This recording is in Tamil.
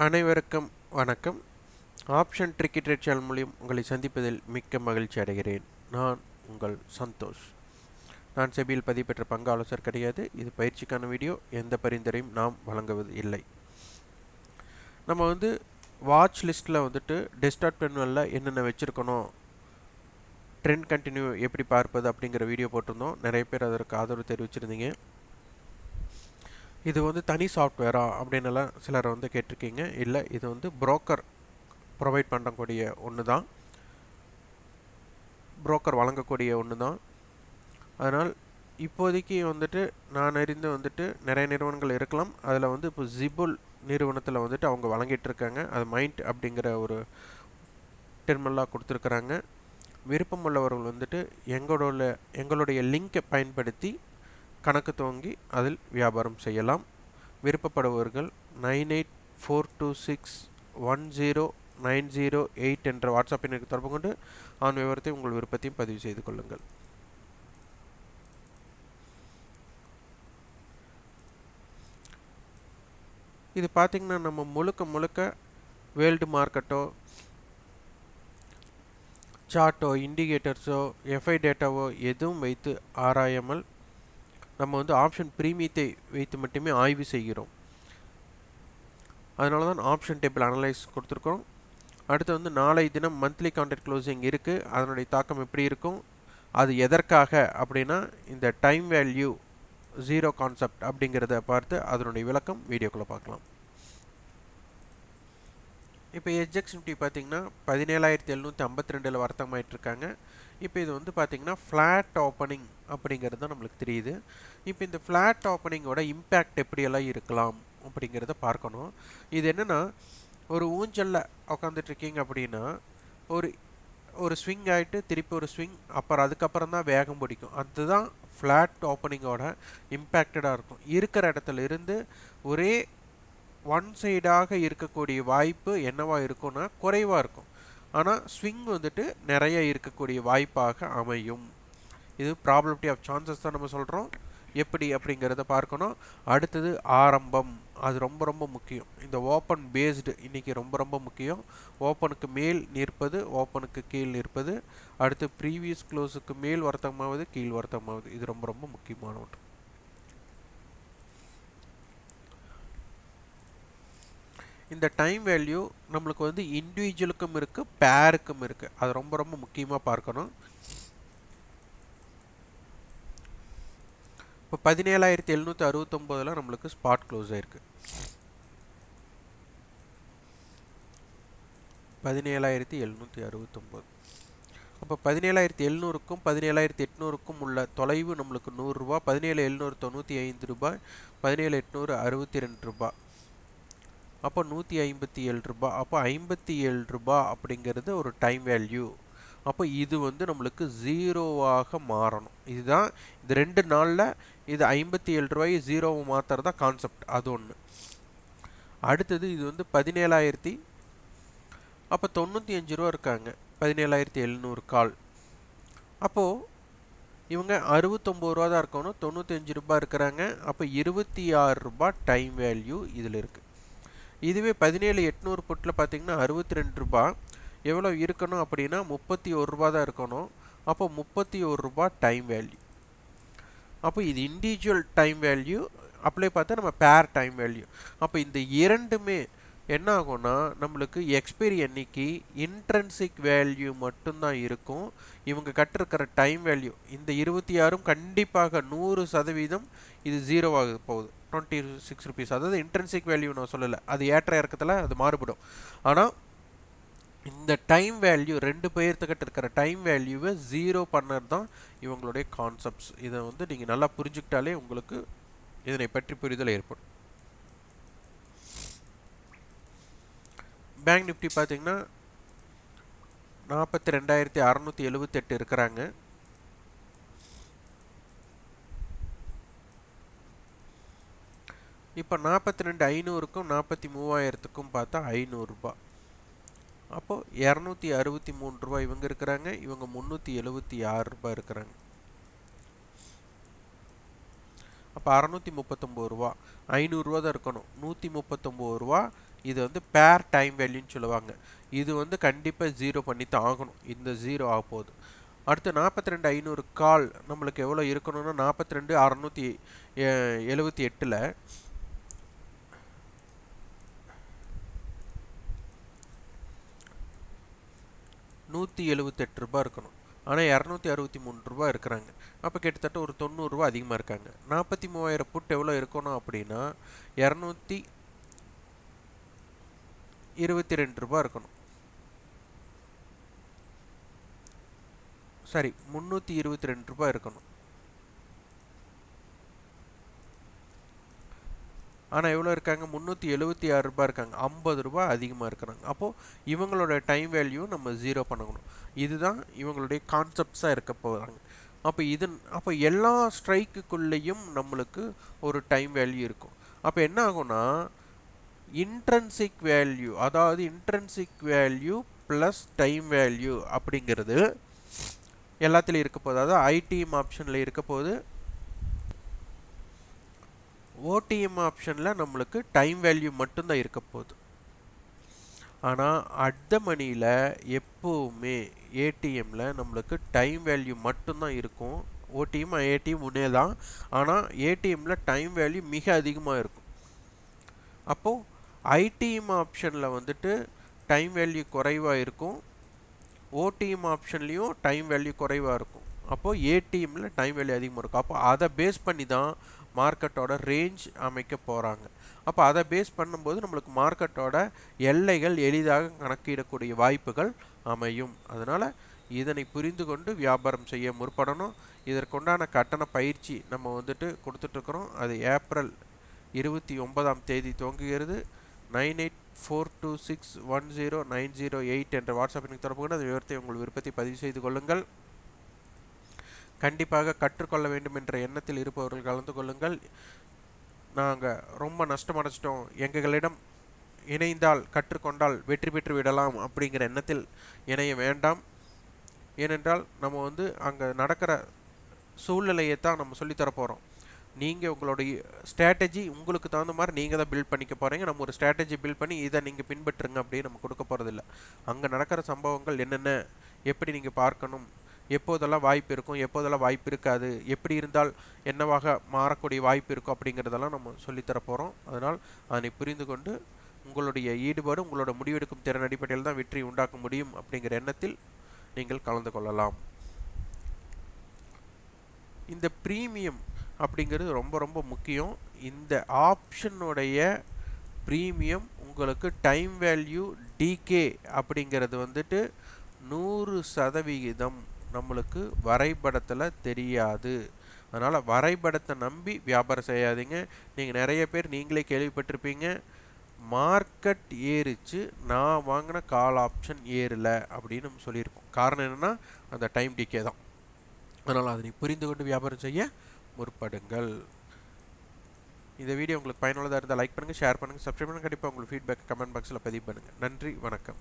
அனைவருக்கும் வணக்கம். ஆப்ஷன் ட்ரிக்கி ட்ரேட் சேனல் மூலியம் உங்களை சந்திப்பதில் மிக்க மகிழ்ச்சி அடைகிறேன். நான் உங்கள் சந்தோஷ். நான் செபியில் பதிவு பெற்ற பங்கு ஆலோசகர் கிடையாது. இது பயிற்சிக்கான வீடியோ. எந்த பரிந்துரையும் நாம் வழங்குவது இல்லை. நம்ம வாட்ச் லிஸ்ட்டில் டெஸ்க்டாப் டெர்மினலில் என்னென்ன வச்சுருக்கணும், ட்ரெண்ட் கண்டினியூ எப்படி பார்ப்பது அப்படிங்கிற வீடியோ போட்டிருந்தோம். நிறைய பேர் அதற்கு ஆதரவு தெரிவிச்சிருந்தீங்க. இது தனி சாஃப்ட்வேரா அப்படின்னுலாம் சிலர் கேட்டிருக்கீங்க. இல்லை, இது புரோக்கர் ப்ரொவைட் பண்ணக்கூடிய ஒன்று தான், புரோக்கர் வழங்கக்கூடிய ஒன்று தான். அதனால் இப்போதைக்கு நான் அறிந்து நிறைய நிறுவனங்கள் இருக்கலாம். அதில் இப்போ ஜிபுல் நிறுவனத்தில் அவங்க வழங்கிட்டு இருக்காங்க. அது மைண்ட் அப்படிங்கிற ஒரு டெர்மினலாக கொடுத்துருக்குறாங்க. விருப்பம் உள்ளவர்கள் எங்களுடைய லிங்கை பயன்படுத்தி கணக்கு துவங்கி அதில் வியாபாரம் செய்யலாம். விருப்பப்படுபவர்கள் 9842610908 என்ற வாட்ஸ்அப் எண்ணிற்கு தொடர்பு கொண்டு ஆன் விவரத்தை உங்கள் விருப்பத்தையும் பதிவு செய்து கொள்ளுங்கள். இது பார்த்திங்கன்னா நம்ம முழுக்க வேர்ல்டு மார்க்கெட்டோ சார்ட்டோ இண்டிகேட்டர்ஸோ எஃப்ஐ டேட்டாவோ எதுவும் வைத்து ஆராயாமல் நம்ம ஆப்ஷன் பிரீமியத்தை வைத்து மட்டுமே ஆய்வு செய்கிறோம். அதனால தான் ஆப்ஷன் டேபிள் அனலைஸ் கொடுத்துருக்கோம். அடுத்து நாளை தினம் மந்த்லி கான்ட்ராக்ட் க்ளோசிங் இருக்குது. அதனுடைய தாக்கம் எப்படி இருக்கும், அது எதற்காக அப்படின்னா இந்த டைம் வேல்யூ ஜீரோ கான்செப்ட் அப்படிங்கிறத பார்த்து அதனுடைய விளக்கம் வீடியோக்குள்ளே பார்க்கலாம். இப்போ HEDGE நிஃப்டி பார்த்திங்கன்னா 17,752 வர்த்தகமாயிட்ருக்காங்க. இப்போ இது பார்த்திங்கன்னா ஃப்ளாட் ஓப்பனிங் அப்படிங்கிறது தான் நம்மளுக்கு தெரியுது. இப்போ இந்த ஃப்ளாட் ஓப்பனிங்கோட இம்பேக்ட் எப்படியெல்லாம் இருக்கலாம் அப்படிங்கிறத பார்க்கணும். இது என்னென்னா, ஒரு ஊஞ்சலில் உட்காந்துட்ருக்கீங்க அப்படின்னா ஒரு ஸ்விங் ஆகிட்டு திருப்பி ஒரு ஸ்விங், அப்புறம் அதுக்கப்புறம் தான் வேகம் பிடிக்கும். அதுதான் ஃப்ளாட் ஓப்பனிங்கோட இம்பேக்டடாக இருக்கும். இருக்கிற இடத்துல இருந்து ஒரே ஒன் சைடாக இருக்கக்கூடிய வாய்ப்பு என்னவாக இருக்கும்னா குறைவாக இருக்கும். ஆனால் ஸ்விங் நிறைய இருக்கக்கூடிய வாய்ப்பாக அமையும். இது ப்ராபபிலிட்டி ஆஃப் சான்சஸ் தான் நம்ம சொல்கிறோம். எப்படி அப்படிங்கிறத பார்க்கணும். அடுத்தது ஆரம்பம், அது ரொம்ப முக்கியம். இந்த ஓப்பன் பேஸ்டு இன்றைக்கி ரொம்ப முக்கியம். ஓப்பனுக்கு மேல் நிற்பது, ஓப்பனுக்கு கீழ் நிற்பது, அடுத்து ப்ரீவியஸ் க்ளோஸுக்கு மேல் வர்த்தகமாவது கீழ் வர்த்தகமாவது, இது ரொம்ப முக்கியமான ஒன்று. இந்த டைம் வேல்யூ நம்மளுக்கு இண்டிவிஜுவலுக்கும் இருக்குது, பேருக்கும் இருக்குது. அது ரொம்ப முக்கியமாக பார்க்கணும். இப்போ 17,769 நம்மளுக்கு ஸ்பாட் க்ளோஸ் ஆயிருக்கு. 17,769. அப்போ 17,700க்கும் 17,800க்கும் உள்ள தொலைவு நம்மளுக்கு 100 ரூபா. 17,795 ரூபாய், 17,862 ரூபாய். அப்போ 157 ரூபா. அப்போ 57 ரூபா அப்படிங்கிறது ஒரு டைம் வேல்யூ. அப்போ இது நம்மளுக்கு ஜீரோவாக மாறணும். இதுதான் இந்த 2 நாளில் இது 57 ரூபாய் ஜீரோவை மாற்றுறதா கான்செப்ட். அது ஒன்று. அடுத்தது இது 17,000, அப்போ 95 ரூபா இருக்காங்க. 17,700 கால். அப்போது இவங்க 69 ரூபா தான் இருக்கணும், 95 ரூபா இருக்கிறாங்க. அப்போ 26 ரூபா டைம் வேல்யூ இதில் இருக்குது. இதுவே 17,800 புட்டில் பார்த்திங்கன்னா 62 ரூபா எவ்வளோ இருக்கணும் அப்படின்னா 31 ரூபா தான் இருக்கணும். அப்போ 31 ரூபா டைம் வேல்யூ. அப்போ இது இண்டிவிஜுவல் டைம் வேல்யூ. அப்படியே பார்த்தா நம்ம பேர் டைம் வேல்யூ. அப்போ இந்த இரண்டுமே என்ன ஆகும்னா நம்மளுக்கு எக்ஸ்பைரி அன்னைக்கு இன்ட்ரென்சிக் வேல்யூ மட்டும்தான் இருக்கும். இவங்க கட்டிருக்கிற டைம் வேல்யூ இந்த 26 கண்டிப்பாக 100% இது ஜீரோவாக போகுது. 26 rupees. அதாவது இன்ட்ரென்சிக் வேல்யூ நான் சொல்லலை, அது ஏற்ற இறக்கத்தில் அது மாறுபடும். ஆனால் இந்த டைம் வேல்யூ 2 பேர்த்துக்கிட்ட இருக்கிற டைம் வேல்யூவை ஜீரோ பண்ணது தான் இவங்களுடைய கான்செப்ட்ஸ். இதை நீங்கள் நல்லா புரிஞ்சுக்கிட்டாலே உங்களுக்கு இதனை பற்றி புரிதல் ஏற்படும். பேங்க் நிஃப்டி பார்த்தீங்கன்னா 42,678 இருக்கிறாங்க. இப்போ 42,500க்கும் 43,000க்கும் பார்த்தா 500 ரூபா. அப்போது 263 ரூபா இவங்க இருக்கிறாங்க, இவங்க 376 ரூபா இருக்கிறாங்க. அப்போ 639 ரூபா, 500 ரூபா தான் இருக்கணும். 139 ரூபா இது வந்து பேர் டைம் வேல்யூன்னு சொல்லுவாங்க. இது வந்து கண்டிப்பாக 0 பண்ணி தான் ஆகணும். இந்த 0 ஆக போகுது. அடுத்து 42,500 கால் நம்மளுக்கு எவ்வளோ இருக்கணும்னா 42,678ல் 178 ரூபாய் இருக்கணும். ஆனால் 263 ரூபாய் இருக்கிறாங்க. அப்போ கிட்டத்தட்ட ஒரு 90 ரூபாய் அதிகமாக இருக்காங்க. 43,000 புட் எவ்வளோ இருக்கணும் அப்படின்னா 222 ரூபாய் இருக்கணும். சரி, 322 ரூபாய் இருக்கணும். ஆனால் எவ்வளோ இருக்காங்க? 376 ரூபாய் இருக்காங்க. 50 ரூபாய் அதிகமாக இருக்கிறாங்க. அப்போது இவங்களோட டைம் வேல்யூ நம்ம 0 பண்ணணும். இதுதான் இவங்களுடைய கான்செப்ட்ஸாக இருக்க போகிறாங்க. அப்போ எல்லா ஸ்ட்ரைக்குக்குள்ளேயும் நம்மளுக்கு ஒரு டைம் வேல்யூ இருக்கும். அப்போ என்ன ஆகும்னா இன்ட்ரென்சிக் வேல்யூ, அதாவது intrinsic value plus time value அப்படிங்கிறது எல்லாத்துலேயும் இருக்க போகுது. அதாவது ஐடிஎம் ஆப்ஷனில் இருக்க போகுது. ஓடிஎம் ஆப்ஷனில் நம்மளுக்கு டைம் வேல்யூ மட்டும்தான் இருக்க போகுது. ஆனால் அட் த மணியில் எப்போவுமே ஏடிஎம்மில் நம்மளுக்கு டைம் வேல்யூ மட்டும்தான் இருக்கும். ஓடிஎம் ஏடிஎம் ஒன்றே தான். ஆனால் ஏடிஎம்மில் டைம் வேல்யூ மிக அதிகமாக இருக்கும். அப்போது ஐடிஎம் ஆப்ஷனில் வந்துட்டு டைம் வேல்யூ குறைவாக இருக்கும். ஓடிஎம் ஆப்ஷன்லேயும் டைம் வேல்யூ குறைவாக இருக்கும். அப்போது ஏடிஎம்மில் டைம் வேல்யூ அதிகமாக இருக்கும். அப்போ அதை பேஸ் பண்ணி தான் மார்க்கெட்டோட ரேஞ்ச் அமைக்க போகிறாங்க. அப்போ அதை பேஸ் பண்ணும்போது நம்மளுக்கு மார்க்கெட்டோட எல்லைகள் எளிதாக கணக்கிடக்கூடிய வாய்ப்புகள் அமையும். அதனால் இதனை புரிந்து கொண்டு வியாபாரம் செய்ய முற்படணும். இதற்குண்டான கட்டண பயிற்சி நம்ம வந்துட்டு கொடுத்துட்ருக்குறோம். அது ஏப்ரல் 29ஆம் தேதி துவங்குகிறது. 9842610908 என்ற வாட்ஸ்அப் எனக்கு தொடர்பு கொண்டு அந்த விவரத்தை உங்கள் விருப்பத்தை பதிவு செய்து கொள்ளுங்கள். கண்டிப்பாக கற்றுக்கொள்ள வேண்டும் என்ற எண்ணத்தில் இருப்பவர்கள் கலந்து கொள்ளுங்கள். நாங்கள் ரொம்ப நஷ்டமடைச்சிட்டோம், எங்களிடம் இணைந்தால் கற்றுக்கொண்டால் வெற்றி பெற்று விடலாம் அப்படிங்கிற எண்ணத்தில் இணைய வேண்டாம். ஏனென்றால் நம்ம வந்து அங்கே நடக்கிற சூழ்நிலையை தான் நம்ம சொல்லித்தர போகிறோம். நீங்கள் உங்களுடைய ஸ்ட்ராட்டஜி உங்களுக்கு தகுந்த மாதிரி நீங்கள் தான் பில்ட் பண்ணிக்க போகிறீங்க. நம்ம ஒரு ஸ்ட்ராட்டஜி பில்ட் பண்ணி இதை நீங்கள் பின்பற்றுங்க அப்படின்னு நம்ம கொடுக்க போகிறதில்ல. அங்கே நடக்கிற சம்பவங்கள் என்னென்ன, எப்படி நீங்கள் பார்க்கணும், எப்போதெல்லாம் வாய்ப்பு இருக்கும், எப்போதெல்லாம் வாய்ப்பு இருக்காது, எப்படி இருந்தால் என்னவாக மாறக்கூடிய வாய்ப்பு இருக்கும் அப்படிங்கிறதெல்லாம் நம்ம சொல்லித்தர போகிறோம். அதனால் அதனை புரிந்து கொண்டு உங்களுடைய ஈடுபாடு, உங்களோட முடிவெடுக்கும் திறன் அடிப்படையில் தான் வெற்றி உண்டாக்க முடியும் அப்படிங்கிற எண்ணத்தில் நீங்கள் கலந்து கொள்ளலாம். இந்த ப்ரீமியம் அப்படிங்கிறது ரொம்ப ரொம்ப முக்கியம். இந்த ஆப்ஷனுடைய ப்ரீமியம் உங்களுக்கு டைம் வேல்யூ டிகே அப்படிங்கிறது வந்துட்டு 100% நம்மளுக்கு வரைபடத்தில் தெரியாது. அதனால் வரைபடத்தை நம்பி வியாபாரம் செய்யாதீங்க. நீங்கள் நிறைய பேர் நீங்களே கேள்விப்பட்டிருப்பீங்க, மார்க்கெட் ஏறிச்சு, நான் வாங்கின கால் ஆப்ஷன் ஏறல அப்படின்னு நம்ம சொல்லியிருக்கோம். காரணம் என்னென்னா அந்த டைம் டிகே தான். அதனால் அதனை புரிந்து கொண்டு வியாபாரம் செய்ய முற்படுங்கள். இந்த வீடியோ உங்களுக்கு பயனுள்ளதாக இருந்தால் லைக் பண்ணுங்கள், ஷேர் பண்ணுங்கள், சப்ஸ்கிரைப் பண்ணுங்கள். கண்டிப்பாக உங்களுக்கு ஃபீட்பேக் கமெண்ட் பாக்ஸில் பதிவு பண்ணுங்கள். நன்றி, வணக்கம்.